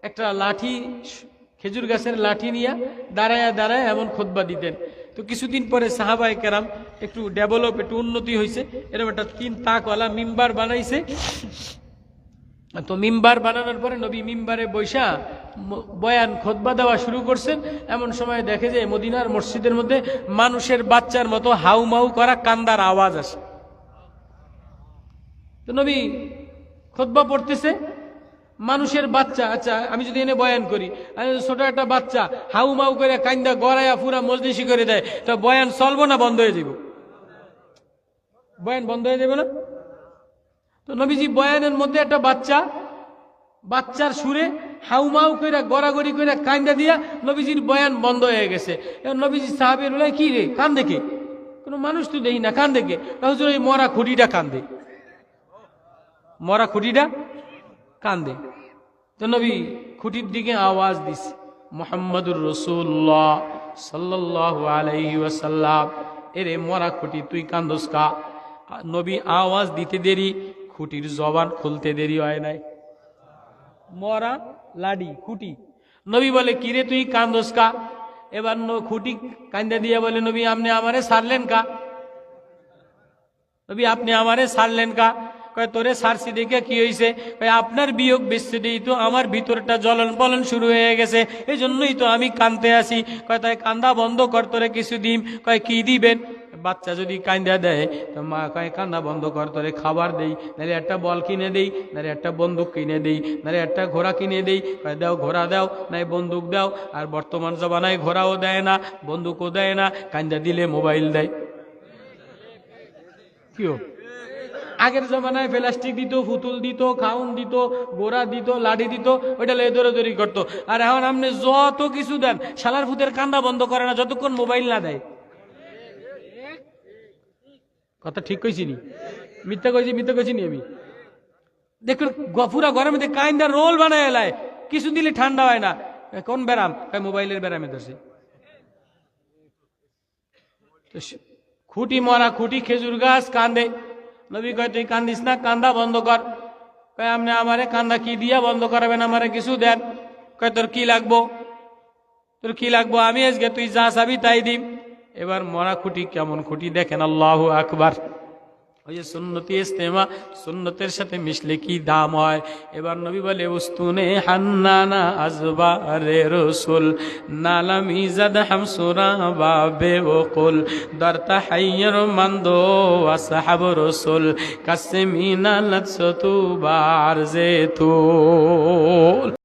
একটা লাঠি, খেজুর গাছের লাঠি নিয়ে দাঁড়ায় দাঁড়ায় এমন খুতবা দিতেন। তো কিছুদিন পরে সাহাবায়ে কেরাম একটু ডেভেলপ, একটু উন্নতি হয়েছে, এরকম একটা 3 তাকওয়ালা মিম্বার বানাইছে। তো মিম্বার বানানোর পরে নবী মিম্বারে বৈশা বয়ান খুতবা দেওয়া শুরু করছেন। এমন সময় দেখে যে মদিনার মসজিদের মধ্যে মানুষের বাচ্চার মতো হাউমাউ করা কান্দার আওয়াজ আসে। তো নবী খুতবা পড়তেছে, মানুষের বাচ্চা, আচ্ছা আমি যদি এনে বয়ান করি, ছোট একটা বাচ্চা হাউমাউ করে কান্দা গড়াইয়া পুরা মজলিসি করে দেয়, তো বয়ান চলবো না বন্ধ হয়ে যাব? বয়ান বন্ধ হয়ে যাবে না? তো নবীজি বয়ানের মধ্যে একটা বাচ্চার সুরে হাউমাউ করে গড়াগড়ি করে কান্দা দিয়া নবীজির বয়ান বন্ধ হয়ে গেছে। নবীজি সাহাবীর বলে, কি রে কান্দে কে? কোনো মানুষ তো দেখি না, কান্দে কে? হুজুর ওই মরা খুঁটিটা কান্দে, মরা খুঁটিটা কান্দে। তো নবী খুঁটির দিকে আওয়াজ দিছে, মুহাম্মাদুর রাসূলুল্লাহ সাল্লাল্লাহু আলাইহি ওয়াসাল্লাম, এরে মরা খুঁটি তুই কান্দোস কা? নবী আওয়াজ দিতে দেরি, খুঁটির জবান খুলতে দেরি হয় নাই। মরা লাডি খুঁটি। নবী বলে, কিরে তুই কান্দোস কা? এবার খুঁটি কান্দা দিয়া বলে, নবী আপনি আমারে ছাড়লেন কা? নবী আপনি আমারে ছাড়লেন কা? কয় তোরে সারসি দেখে কি হয়েছে? কয় আপনার বিয়োগ বিচ্ছেদেই তো আমার ভিতরটা জ্বলন পলন শুরু হয়ে গেছে, এই জন্যই তো আমি কান্দতে আসি। কয় তাই কান্দা বন্ধ কর, তোরে কিছু দিম। কয় কি দিবেন? বাচ্চা যদি কান্দা দেয় তো মা কয় কান্না বন্ধ কর, তোরে খাবার দেই, নাহলে একটা বল কিনে দেই, নাহলে একটা বন্দুক কিনে দেই, নাহলে একটা ঘোড়া কিনে দেই। কয় দাও ঘোড়া দাও, নাই বন্দুক দাও। আর বর্তমান জমানায় ঘোড়াও দেয় না, বন্দুকও দেয় না, কান্দা দিলে মোবাইল দেয়। কিও আগের জমানায় প্লাস্টিক দিত, ফুতুল দিত, খাউন দিত, গোড়া দিত, লাঠি দিত, ওইটা লেগে দৌড়াদৌড়ি করতো। আর এখন আপনি যত কিছু দেন, শালার ফুতের কান্দা বন্ধ করে না যতক্ষণ মোবাইল না দেয়। কথা ঠিক কইছি নি? মিথ্যা কইছি নি আমি? দেখুন পুরা ঘরের মধ্যে কাইন্দা রোল বানায় এলায়, কিছু দিলে ঠান্ডা হয় না। কোন ব্যারাম? মোবাইলের ব্যারামে ধরছে। খুঁটি মরা খুঁটি, খেজুর গাছ কান্দে। নবী কয় তুই কান্দিস না, কান্দা বন্ধ কর। কয় আপনি আমারে কান্দা কি দিয়া বন্ধ করাবেন? আমারে কিছু দেন। কয় তোর কি লাগবো? তোর কি লাগবো? আমি আজকে তুই যা চাবি তাই দিম। এবার মরা খুঁটি কেমন খুঁটি দেখেন, আল্লাহু আকবার। ওই যে সুন্নতি ইস্তেমা, সুন্নতের সাথে মিশলে কি দাম হয়। এবার নবী বলে, উস্তুনে হান্নানা আজবারে রসুল নালাম ইজাদ হামসুরা বাবে ওকুল দরতা হাইয়ার মান্দো আসহাব রসুল কাসমিনা লৎসতু বারজেতু।